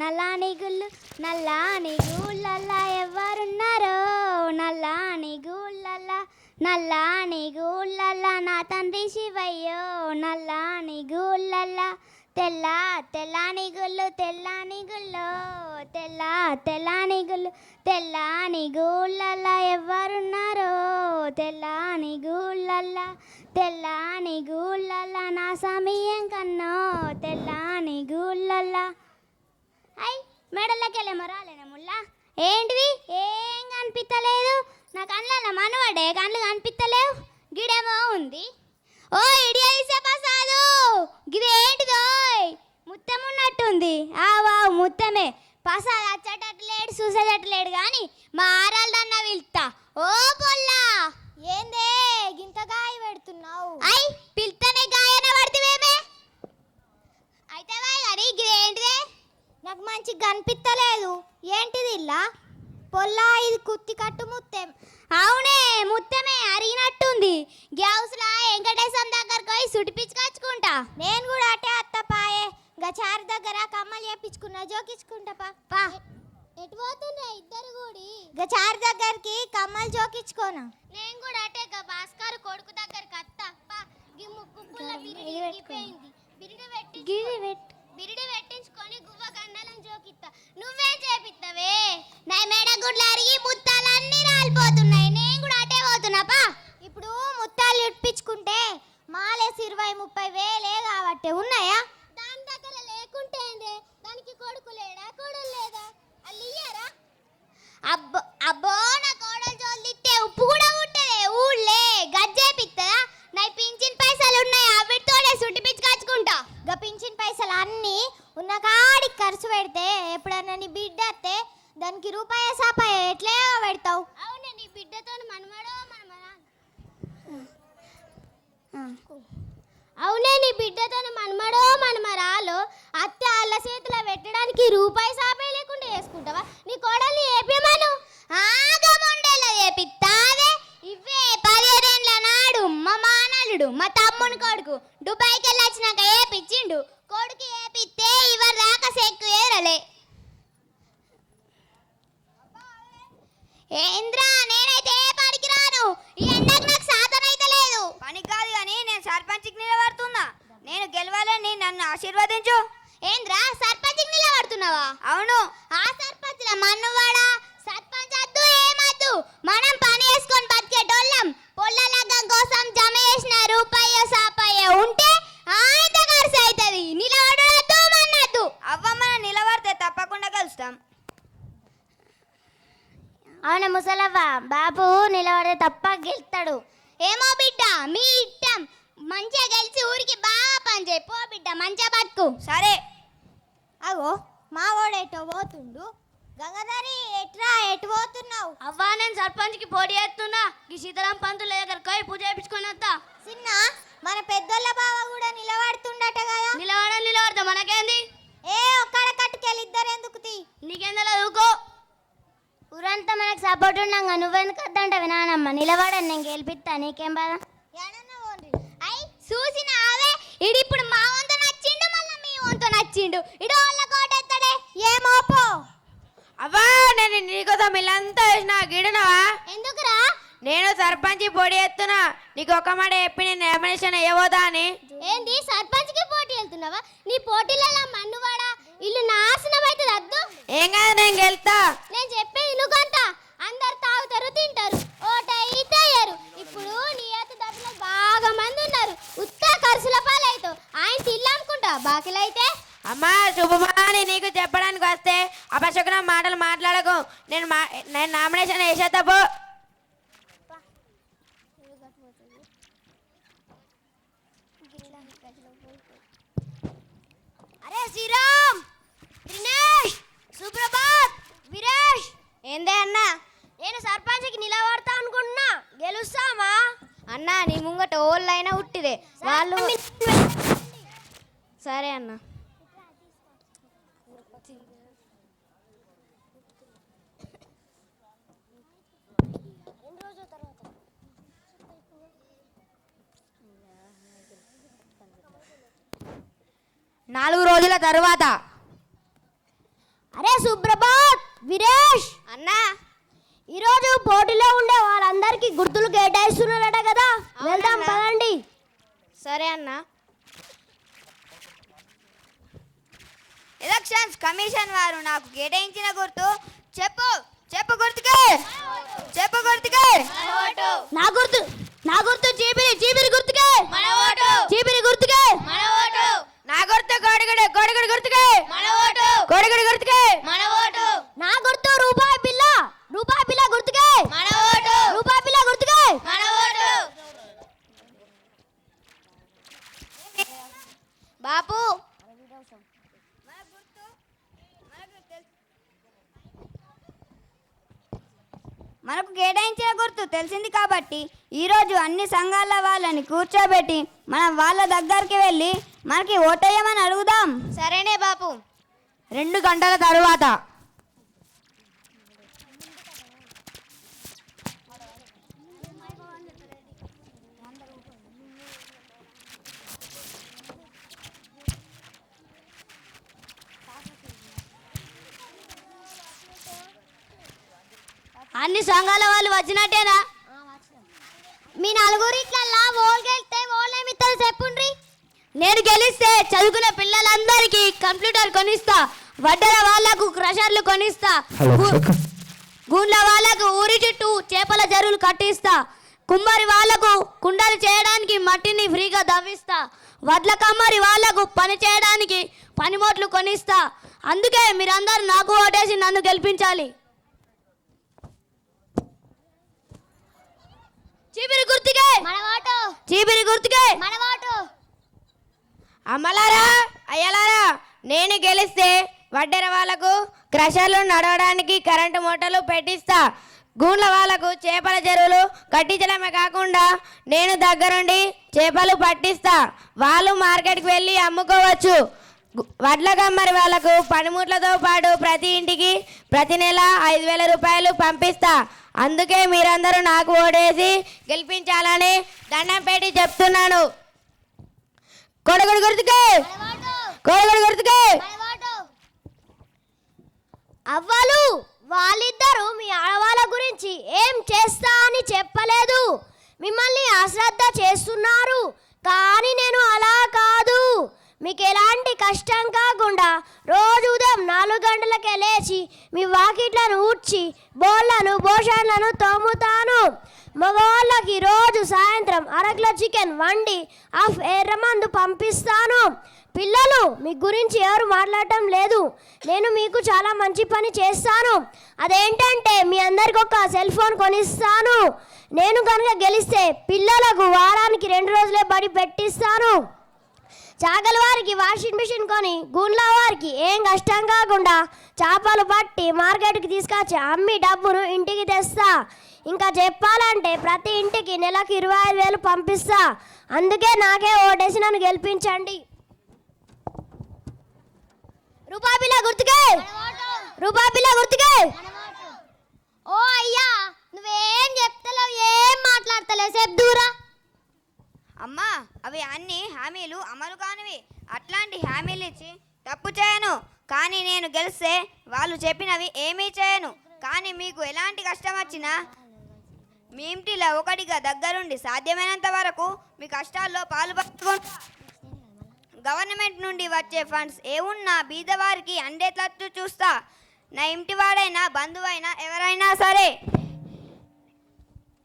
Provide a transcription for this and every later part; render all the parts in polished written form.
నల్లాని గుళ్ళు నల్లాని గూళ్ళల్లా ఎవరున్నారో నల్లాని గూళ్ళల్లా నల్లాని గూళ్ళల్లా నా తండ్రి శివయ్యో నల్లాని గూళ్ళల్లా తెల్ల తెల్లాని గుళ్ళు తెల్లాని గుళ్ళు తెల్ల తెల్లాని గుళ్ళు తెల్లాని గూళ్ళల్లా ఎవరున్నారో తెల్లాని గూళ్ళల్లా తెల్లాని గూళ్ళల్లా నా సమయం కన్నో తెల్లాని గూళ్ళల్లా అయ్ మెడలకెళ్ళేమో రాలేనా ముల్లా ఏంటిది ఏం కనిపిస్తలేదు నా కళ్ళల్లో మనవాడే కళ్ళు కనిపిస్తలేవు గిడేమో ఉంది ఓ ఇడియా తీసే ప్రసాదు గిదేంటిదో ముత్తం ఉన్నట్టుంది వావ్ ముత్తమే ప్రసాద్ వచ్చేటట్లేడు చూసేటట్లేడు కానీ మా ఆరాలదన్న పిలుస్తా ఓ పొల్లా ఏందే గింత గాయ పెడుతున్నావు అయ్ పిల్తనే గాయన పడితేవేమే అయితే కానీ గిదేంటిదే నాకు మంచిగా కనిపిస్తలేదు ఏంటిది ఇలా పొల్లా ఇది కుత్తి కట్టు ముత్తం అవునే ముత్తమే అరిగినట్టుంది గ్యాస్లా వెంకటేశం దగ్గరకు పోయి సుటిపించుకొచ్చుకుంటా నేను కూడా అటే అత్తపాయే గచారి దగ్గర కమ్మలు చేపించుకున్నా జోకించుకుంటా పా ఎటు పోతుండే ఇద్దరు కూడి గచారి దగ్గరికి కమ్మలు జోకించుకోనా నేను కూడా అటే భాస్కర్ కొడుకు దగ్గరికి అత్తా పా ముక్కుల బిరిడి పెట్టించుకొని గువ్వ గండలను జోకిత్తా నువ్వే చేపిస్తావే నా మెడ గుడ్లు అరిగి ముత్తాలన్నీ రాలిపోతున్నాయి నేను కూడా అటే పోతున్నా పా ఇప్పుడు ముత్తాలు ఇప్పించుకుంటే మాలేసి 20-30 వేలే కాబట్టి ఉన్నాయా దాని దగ్గర లేకుంటే దానికి కొడుకు లేడా కోడలు లేదా అల్లు ఇయ్యారా అబ్బో అబ్బో నా కోడలు జోలిస్తే ఉప్పు కూడా ఉంటదే ఊళ్ళే గజ్జేపిస్తుందా నా పింఛన్ పైసలు ఉన్నాయి అవిటితోనే సుట్టిపించుకొచ్చుకుంటా గా పింఛన్ పైసలు అన్నీ ఉన్న కాడికి ఖర్చు పెడితే ఎప్పుడన్నా నీ బిడ్డ వస్తే దానికి రూపాయి సాపాయ ఎట్లే పెడతావు అవునే నీ బిడ్డతో మనమడో మనమరా అవునే నీ బిడ్డతో మనమడో మనమరాలు అత్త అల్ల చేతిలో పెట్టడానికి రూపాయి సాపాయ లేకుండా వేసుకుంటావా నీ కోడల్ని ఏపేమను ఆగమండేలా ఏపిస్తావే ఇవే 17 ఏళ్ల నాడు మా మానలుడు మా తమ్ముని కొడుకు దుబాయ్కి వెళ్ళి వచ్చినాక ఏపిచ్చిండు కొడుకు ఏపిస్తే ఇవరు రాక సెక్కు ఏరలే ఏంద్రా నేనైతే ఏ పనికి రాను ఈ ఎండకు నాకు సాధన అయితే లేదు పని కాదు కానీ నేను సర్పంచ్కి నిలబడుతున్నా నేను గెలవాలని నన్ను ఆశీర్వదించు ఏంద్రా సర్పంచ్కి నిలబడుతున్నావా అవును ఆ సర్పంచ్ల మన్నువాడా సర్పంచ్ అద్దు ఏమద్దు మనం పని చేసుకొని బతికేటోళ్ళం పొల్లలగ్గం కోసం జమ చేసిన రూపాయో సాపాయో ఉంటే ఆయన ఖర్చు అవుతుంది నిలబడద్దు మన్నద్దు అవ్వమ్మ నిలబడితే తప్పకుండా కలుస్తాం అవునా ముసలవ్వ బాబు నిలబడితే తప్ప గెలుస్తాడు ఏమో బిడ్డ మీ ఇష్టం మంచిగా గెలిచి ఊరికి బాగా పని చేయి పో బిడ్డ మంచిగా బతుకు సరే అగో మావాడేటో పోతుండు గంగాధరి ఎట్రా ఎటు పోతున్నావు అవ్వా నేను సర్పంచ్కి పోటీ చేస్తున్నా ఈ సీతారాం పంతుల దగ్గరికి పోయి పూజ చేయించుకొని వస్తా చిన్న మన పెద్దోళ్ళ బావ కూడా నిలబడుతుండట కదా నిలబడతా మనకేంది ఒక్కడ కట్టుకెళ్ళి ఇద్దరు ఎందుకు నీకేందలా ఊకో ఊరంతా మనకు సపోర్ట్ ఉన్నాగా నువ్వెందుకు వద్దంటావు నానమ్మ నిలబడని నేను గెలిపిస్తా నీకేం బాధ అయ్యి చూసిన ఆవే ఇడిప్పుడు మా వంతు నచ్చిండు మళ్ళీ మీ వంతు నచ్చిండు ఇడు వాళ్ళ కోటెత్తడే ఏమోపో అవ్వా నేను నీకోసం ఇల్లంతా వేసిన గిడనవా ఎందుకురా నేను సర్పంచ్ పోటీ చేస్తున్నా నీకు ఒక మాట చెప్పి నేను నామినేషన్ అయ్యబోదా అని ఏంది సర్పంచ్కి పోటీ వెళ్తున్నావా నీ పోటీలలో మన్నువాడా ఇల్లు నాశనం అవుతుంది అద్దు ఏం కాదు నేను గెలుతా నేను చెప్పేది నువ్వంతా అందరు తాగుతారు తింటారు ఓటైతే అయ్యారు ఇప్పుడు నీ ఏత డబ్బులు బాగా మంది ఉన్నారు ఉత్తా ఖర్చుల పాలైతావు ఆయన తిల్లు అనుకుంటా బాకీలైతే అమ్మా శుభమాని నీకు చెప్పడానికి వస్తే అపశకున మాటలు మాట్లాడకు నేను నామినేషన్ వేసేస్తా పో అరే శ్రీరామ్ దినేష్ సుప్రభాత్ వీరేష్ ఏందే అన్నా నేను సర్పంచ్కి నిలబడతా అనుకుంటున్నా గెలుస్తామా అన్నా నీ ముంగట ఓళ్ళైనా ఉట్టిదే వాళ్ళు సరే అన్న 4 రోజుల తర్వాత అరే సుప్రభాత్, వీరేష్ అన్నా ఈరోజు పోటీలో ఉండే వాళ్ళందరికీ గుర్తులు కేటాయిస్తున్నారట కదా, వెళ్దాం అవునన్నా. పదండి. సరే అన్నా. ఎలక్షన్స్ కమిషన్ వారు నాకు కేటాయించిన గుర్తు చెప్పు చెప్పు గుర్తుకే చెప్పు గుర్తుకే నా గుర్తు చీపిరి గుర్తుకే చీపిరి గుర్తుకే నా గుర్తు కోడిగుడు గుర్తుకే కోడిగుడు గుర్తుకే నా గుర్తు రూపాయి బిల్ల గుర్తుకే రూపాయి బిల్ల గుర్తుకే. బాపు మనకు కేటాయించిన గుర్తు తెలిసింది కాబట్టి ఈరోజు అన్ని సంఘాల వాళ్ళని కూర్చోబెట్టి మనం వాళ్ళ దగ్గరికి వెళ్ళి మనకి ఓటేయమని అడుగుదాం. సరేనే బాపు. 2 గంటల తరువాత అన్ని సంఘాల వాళ్ళు వచ్చినట్టేనా? మీ నలుగురిట్లల్లా ఓల్ గెలిస్తే ఓళ్ళేమిస్తారు చెప్పుండ్రి. నేను గెలిస్తే చదువుకున్న పిల్లలందరికీ కంప్యూటర్ కొనిస్తా, వడ్డర వాళ్లకు క్రషర్లు కొనిస్తా, గూండ్ల వాళ్లకు ఊరి చుట్టూ చేపల చెరువులు కట్టిస్తా, కుమ్మరి వాళ్లకు కుండలు చేయడానికి మట్టిని ఫ్రీగా దవ్విస్తా, వడ్ల కమ్మరి వాళ్లకు పని చేయడానికి పనిముట్లు కొనిస్తా. అందుకే మీరందరూ నాకు ఓటేసి నన్ను గెలిపించాలి. చీపిరి గుర్తుకే మన ఓటు చీపిరి గుర్తుకే. మన ఓటు. అమ్మలారా అయ్యలారా, నేను గెలిస్తే వడ్డెర వాళ్ళకు క్రషర్లు నడవడానికి కరెంటు మోటార్లు పెట్టిస్తా, గూండ్ల వాళ్ళకు చేపల చెరువులు కట్టించడమే కాకుండా నేను దగ్గరుండి చేపలు పట్టిస్తా, వాళ్ళు మార్కెట్కి వెళ్ళి అమ్ముకోవచ్చు. వడ్ల కమ్మరి వాళ్ళకు పనిముట్లతో పాటు ప్రతి ఇంటికి ప్రతి నెల 5,000 రూపాయలు పంపిస్తా. అందుకే మీరందరూ నాకు ఓటేసి గెలిపించాలని దండం పెట్టి చెప్తున్నాను. కొడుకుడు గుర్తుకే కొడుకుడు గుర్తుకే. అవ్వలు వాళ్ళిద్దరూ మీ ఆడవాళ్ళ గురించి ఏం చేస్తా అని చెప్పలేదు, మిమ్మల్ని అశ్రద్ధ చేస్తున్నారు. కానీ నేను అలా కాదు, మీకు ఎలాంటి కష్టం కాకుండా రోజు ఉదయం 4 గంటలకే లేచి మీ వాకిట్లను ఊడ్చి బోళ్ళను భోషన్లను తోముతాను. మగవాళ్ళకి రోజు సాయంత్రం 1 కిలో చికెన్ వండి హాఫ్ ఎర్రమందు పంపిస్తాను. పిల్లలు, మీ గురించి ఎవరు మాట్లాడటం లేదు, నేను మీకు చాలా మంచి పని చేస్తాను. అదేంటంటే మీ అందరికి ఒక సెల్ ఫోన్ కొనిస్తాను. నేను కనుక గెలిస్తే పిల్లలకు వారానికి 2 రోజులే బడి పెట్టిస్తాను. చాకల వారికి వాషింగ్ మిషన్ కొని గుండ్ల వారికి ఏం కష్టం కాకుండా చేపలు పట్టి మార్కెట్కి తీసుకొచ్చి అమ్మి డబ్బును ఇంటికి తెస్తా. ఇంకా చెప్పాలంటే ప్రతి ఇంటికి నెలకు 25,000 పంపిస్తా. అందుకే నాకే ఓటేసి నన్ను గెలిపించండి. రూపాయి బిల్ల గుర్తుకే రూపాయి బిల్ల గుర్తుకే. ఓ అయ్యా, నువ్వేం చెప్తలేవు, ఏం మాట్లాడతలేవు, చెప్దూరా. అమ్మా, అవి అన్ని హామీలు అమలు కానివి. అట్లాంటి హామీలు ఇచ్చి తప్పు చేయను, కానీ నేను గెలిస్తే వాళ్ళు చెప్పినవి ఏమీ చేయను. కానీ మీకు ఎలాంటి కష్టం వచ్చినా మీ ఇంటిలో ఒకటిగా దగ్గరుండి సాధ్యమైనంత వరకు మీ కష్టాల్లో పాలు పంచుకుంటా. గవర్నమెంట్ నుండి వచ్చే ఫండ్స్ ఏమున్నా బీదవారికి అందేట్లట్టు చూస్తా. నా ఇంటివాడైనా బంధువైనా ఎవరైనా సరే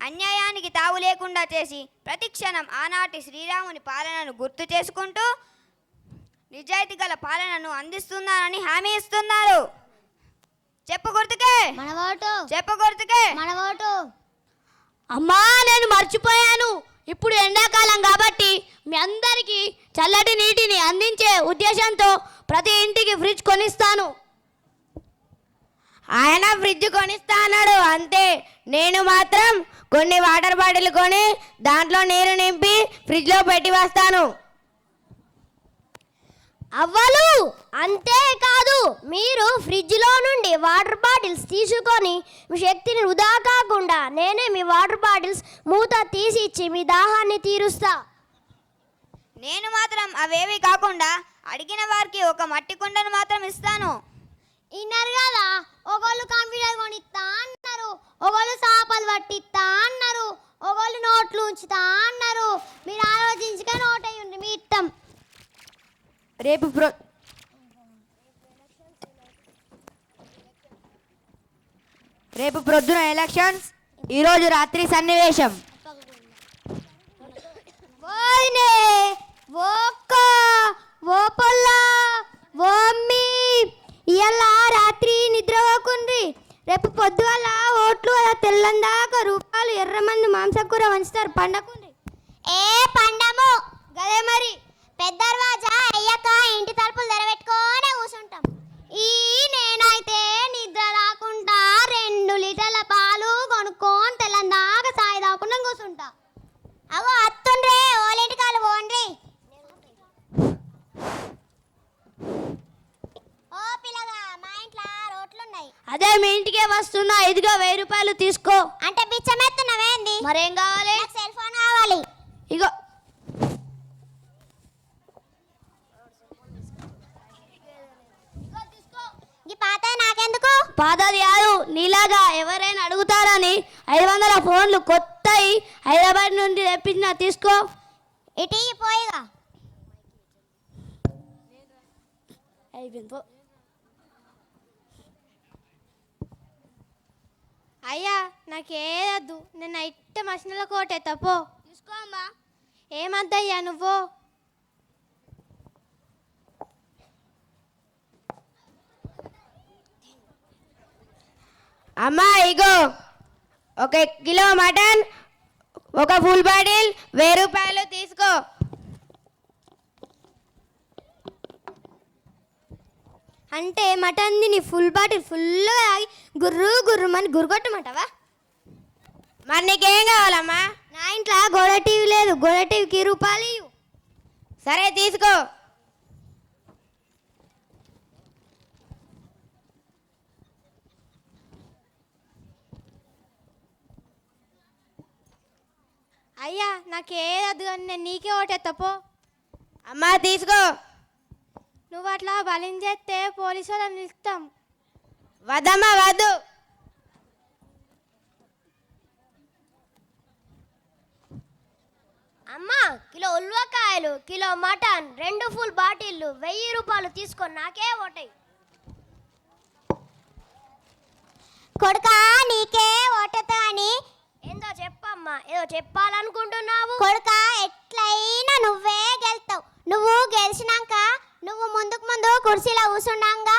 అన్యాయానికి తావు లేకుండా చేసి ప్రతి క్షణం ఆనాటి శ్రీరాముని పాలనను గుర్తు చేసుకుంటూ నిజాయితీ గల పాలనను అందిస్తున్నానని హామీ ఇస్తున్నారు. చెప్పు గుర్తుకే మన ఓటు చెప్పు గుర్తుకే. మన ఓటు. అమ్మా, నేను మర్చిపోయాను. ఇప్పుడు ఎండాకాలం కాబట్టి మీ అందరికీ చల్లటి నీటిని అందించే ఉద్దేశంతో ప్రతి ఇంటికి ఫ్రిడ్జ్ కొనిస్తాను. ఆయన ఫ్రిడ్జ్ కొనిస్తా అన్నాడు అంతే, నేను మాత్రం కొన్ని వాటర్ బాటిల్ కొని దాంట్లో నీరు నింపి ఫ్రిడ్జ్లో పెట్టి వస్తాను. అవ్వలు అంతేకాదు, మీరు ఫ్రిడ్జ్లో నుండి వాటర్ బాటిల్స్ తీసుకొని మీ శక్తిని వృధా కాకుండా నేనే మీ వాటర్ బాటిల్స్ మూత తీసి ఇచ్చి మీ దాహాన్ని తీరుస్తా. నేను మాత్రం అవేవి కాకుండా అడిగిన వారికి ఒక మట్టి కుండను మాత్రం ఇస్తాను. విన్నారు కదా, ఒకళ్ళు కంప్యూటర్ కొనిస్తా అన్నారు, ఒకళ్ళు చేపలు పట్టిస్తా అన్నారు, ఒకళ్ళు నోట్లు ఉంచుతా అన్నారు. మీరు ఆలోచించుగా నోట్ అయ్యండి మీ ఇష్టం. రేపు ప్రొద్దున ఎలక్షన్స్, ఈరోజు రాత్రి సన్నివేశం. ఓయినే ఓక్క ఓపల్ల ఓమ్మి ఇయ్యాల రాత్రి నిద్రపోకుండ్రి. రేపు పొద్దుగల ఓట్లు కదా, తెల్లందాక రూపాయలు ఎర్రమంది మాంసకూర వంచుతారు. పండకుండ్రి. ఏ పండము గదే మరి. పెద్ద దర్వాజా అయ్యాక ఇంటి తలుపులు తెరబెట్టుకొని కూర్చుంటాం. ఈ నేనైతే నిద్ర రాకుండా 2 లీటర్ల పాలు కొనుక్కొని తెల్లందాక సాయి దాకుండా కూర్చుంటా. అగో అత్తుండ్రే, ఓలింటి కాలు పోండ్రి. ఓ పిల్లగా, మా ఇంట్లో రోట్లున్నాయి. అదే మీ ఇంటికే వస్తున్నా, ఇదిగో 1000 రూపాయలు తీసుకో. అంటే బిచ్చమెత్తున్నావేంది? మరేం కావాలి? నాకు సెల్ ఫోన్ కావాలి. ఇగో ఈ పాత నాకెందుకు? పాతది కాదు, నీలాగా ఎవరైనా అడుగుతారని 500 ఫోన్లు కొత్తవి హైదరాబాద్ నుండి తెప్పించిన, తీసుకో. ఇటీ పోయిగా. అయిపోయింది. అయ్యా నాకేదద్దు, నేను ఇట్ట మషిన్ల కోటే తప్పో. తీసుకో అమ్మా. ఏమద్దయ్యా నువ్వు? అమ్మా ఇగో 1 కిలో మటన్, 1 ఫుల్ బాటిల్, 1000 రూపాయలు తీసుకో. అంటే మటన్ ని ఫుల్ బాటిల్ ఫుల్గా తాగి గుర్రు గుర్రుమని గుర్రగొట్టమంటావా? మరి నీకేం కావాలమ్మా? నా ఇంట్లో గోడ టీవీ లేదు, గోడ టీవీకి రూపాయలు ఇవ్వు. సరే తీసుకో. అయ్యా నాకేదద్దు అని నేను నీకే ఓటే తప్పో. అమ్మా తీసుకో. నువ్వు అట్లా బలిం చేస్తే పోలీసు వాళ్ళని నిలుస్తాం. వద్దమ్మా వద్దు. అమ్మా, కిలో ఉల్వకాయలు, కిలో మటన్, 2 ఫుల్ బాటిల్లు, 1000 రూపాయలు తీసుకొని నాకే ఓటాయి. కొడుకా నీకే ఓటతా అని ఏందో చెప్పమ్మా, ఏదో చెప్పాలనుకుంటున్నావు. కొడుకా ఎట్లయినా నువ్వే గెలుతావు. నువ్వు గెలిచినాక నువ్వు ముందు కుర్చీలో కూర్చున్నాగా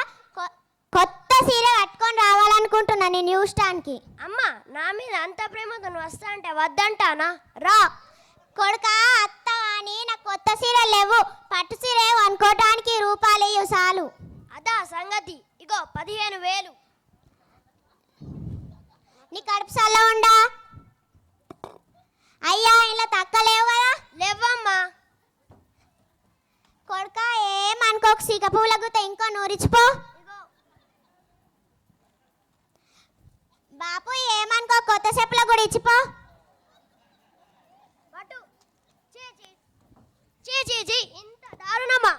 కొత్త సీర కట్టుకొని రావాలనుకుంటున్నా నేను న్యూస్ స్టాండ్కి. అమ్మా, నా మీద అంత ప్రేమతో నువ్వు వస్తా అంటే వద్దంటానా? రా కొడుకా, అత్త అని నాకు కొత్త సీరలు లేవు. పట్టు సీర కొనుక్కోవటానికి రూపాయలు ఇవ్వు చాలు. అదా సంగతి. ఇగో 15,000. నీ కడుపు చల్ల ఉండా? అయ్యా ఇలా తక్కలేవు కదా? లేవమ్మా. కొడుకా ఏమనుకోక సీక పువ్వుల గుత ఇంకో నూరిచిపో. బాపు ఏమనుకో కొత్త చెప్పుల కూడా ఇచ్చిపో. ఇంత దారుణమా?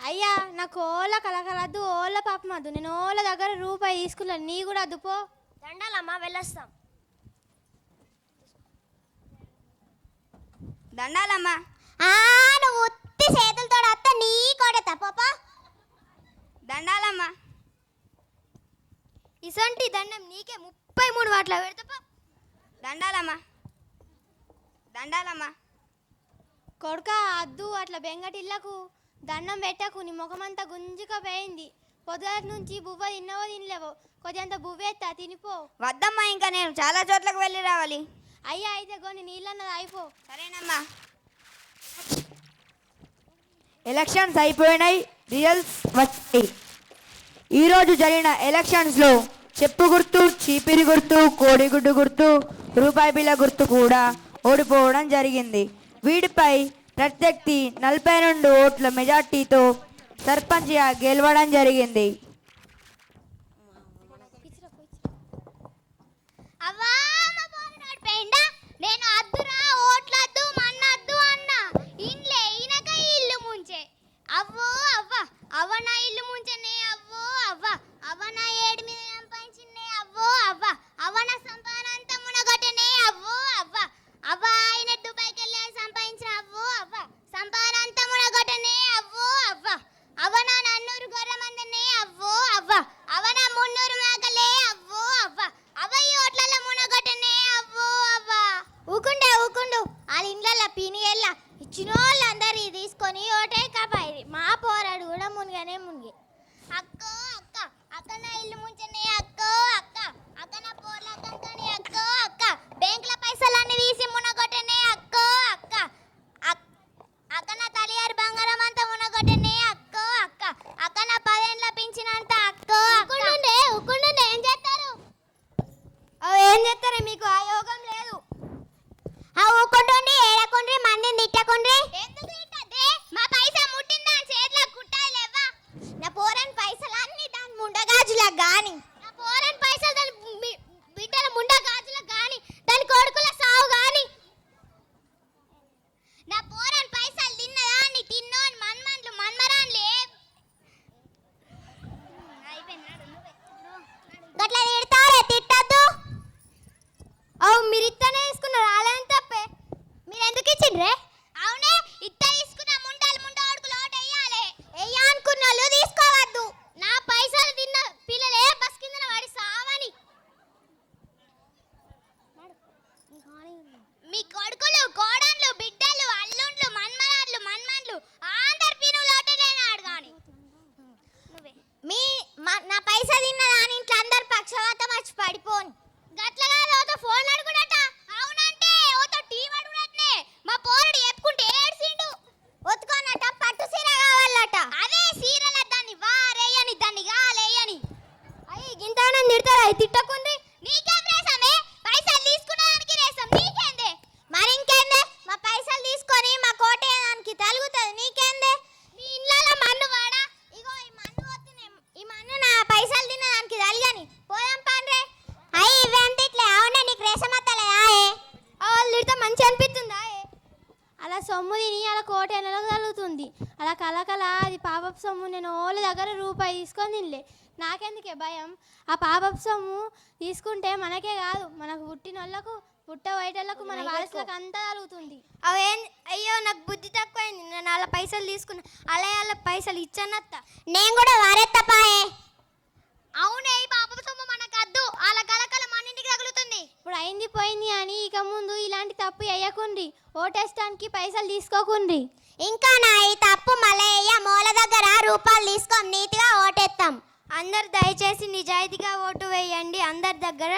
అయ్యా నాకు ఓళ్ళ కలకలద్దు, ఓళ్ళ పాపం వద్దు. నేను ఓళ్ళ దగ్గర రూపాయి తీసుకున్నాను, నీ కూడా అద్దు పో. దండాలమ్మా, వెళ్ళొస్తాం. దండాలమ్మా. నువ్వు ఉత్తి చేతులతో అత్త నీ కొడతా పాప. దండాలమ్మా. ఇసంటి దండం నీకే 33 వాట్ల పెడతా. దండాలమ్మా. దండాలమ్మా. కొడుక అద్దు, అట్లా బెంగటిల్లకు దండం పెట్టకు. నీ ముఖమంతా గుంజుకపోయింది. పొద్దుగల నుంచి బువ్వ తిన్నావో తినలేవో, కొద్దింత బువ్వేస్తా తినిపో. వద్దమ్మా, ఇంకా నేను చాలా చోట్లకు వెళ్ళి రావాలి. అయ్యా అయితే కొన్ని నీళ్ళన్నది అయిపో. సరేనమ్మా. ఎలక్షన్స్ అయిపోయినాయి, రిజల్ట్స్ వచ్చాయి. ఈరోజు జరిగిన ఎలక్షన్స్లో చెప్పు గుర్తు, చీపిరి గుర్తు, కోడిగుడ్డు గుర్తు, రూపాయి బిళ్ళ గుర్తు కూడా ఓడిపోవడం జరిగింది. వీటిపై ప్రత్యర్థి 42 ఓట్ల మెజార్టీతో సర్పంచ్గా గెలవడం జరిగింది. నేను అద్దురా ఓట్లద్దు పినియల్ల ఇచ్చిన వాళ్ళందరూ తీసుకొని ఓటే కాపాయి మా పోరాడు కూడా మునిగానే మునిగి అక్క అక్క అక్క నా ఇల్లు ముంచనే అక్క అక్క అక్క నా పోర్ల కంకని అక్క అక్క బ్యాంకుల పైసలన్నీ తీసి మునగొట్టనే అక్క అక్క అక్క నా తలియారు బంగారం అంతా మునగొట్టనే అక్క అక్క అక్క నా 10 ఏళ్ళ పింఛనంత అక్క ఉక్కుండే ఏం చేస్తారు ఏం చేస్తారే మీకు ఆ యోగం లేదు. ఆ ఊకుంటుండి ఏడకుండ్రి మందిని తిట్టకుండ్రి ఎందుకు తిట్టదే మా పైసా ముట్టిందా చేతిలో కుట్టాలి లేవా నా పోరన్ పైసలు అన్ని దాని ముండగాజులకు గాని నా పోరన్ పైసలు దాని బిడ్డల ముండగాజులకు గాని దాని కొడుకుల సావు గాని నా పోరన్ పైసలు తిన్నదాన్ని తిన్నోని మన్మన్లు మన్మరాన్లే గట్ల తిడతారే తిట్టద్దు. మీరు ఇత్తనే తీసుకున్నారు అలాని తప్పే మీరు ఎందుకు ఇచ్చిండ్రే అవునే ఇత్త తీసుకున్న ముండోడుకులు ఒకటి వెయ్యాలి వెయ్య అనుకున్న వాళ్ళు తీసుకోవద్దు నా పైసలు తిన్న పిల్లలే బస్ కింద వాడి సావని మీ కొడుకులు కోడన్లు బిడ్డలు అల్లుండ్లు మన్మన్లు అందరు పినులు ఒకటేనాడు కానీ నా పైసా తిన్న దాని ఇంట్లో అందరు పక్షవాతం వచ్చి పడిపోను గట్లగా ఓతో ఫోన్ అడుగుడట అవునంటే ఓతో టీవీ అడుగుడట్నే మా పోరడు చెప్పుకుంటే ఏడ్సిండు ఒత్తుకోనట పట్టు సీర కావాలట అదే సీరల దాన్ని వారేయని దాన్ని గాలేయని అయ్యి గింతానం తిడతారా తిట్టకుంది నీకేం రేసమే పైసలు తీసుకున్నానికి రేసం నీకేందే మరి ఇంకేందే మా పైసలు తీసుకొని మా కోటేదానికి తలుగుతుంది నీకేందే నీ ఇళ్ళలో మన్ను వాడా ఇగో ఈ మన్ను వత్తినే ఈ మన్ను నా పైసలు తినడానికి తలిగని పోదాం పాండ్రే అయ్యి ఇవేంటి ఇట్లా అవునా నీకు రేసమత్తలేదా వాళ్ళు తిడితే మంచి అనిపిస్తుందా అలా సొమ్ము తిని అలా కోట నెలకు తగులుతుంది. అలా కలకల అది పాపపు సొమ్ము నేను వాళ్ళ దగ్గర రూపాయి తీసుకొని తినలే. నాకెందుకే భయం? ఆ పాపపు సొమ్ము తీసుకుంటే మనకే కాదు మనకు పుట్టిన వాళ్ళకు పుట్టబోయేటోళ్ళకు మన వారసులకు అంతా తగులుతుంది. అవేం అయ్యో నాకు బుద్ధి తక్కువైంది. నేను అలా పైసలు తీసుకున్నా అలా పైసలు ఇచ్చానత్త. నేను కూడా వారెత్తపాయే అవునే ఈ పాపపు సొమ్ము మనకద్దు అలా కలకల మన ఇంటికి తగులుతుంది. ఇప్పుడు అయింది పోయింది అని ఇక ముందు ఇలాంటి తప్పు వేయకుండ్రి. ఓటేస్తానికి పైసలు తీసుకోకుండ్రి. ఇంకా నా ఈ తప్పు మలయ్య మూల దగ్గర రూపాయలు తీసుకోం నీతిగా ఓటేస్తాం. అందరు దయచేసి నిజాయితీగా ఓటు వేయండి. అందరి దగ్గర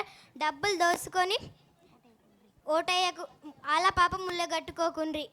డబ్బులు దోసుకొని ఓటయ్యకు అలా పాప ముళ్ళ కట్టుకోకుండ్రి.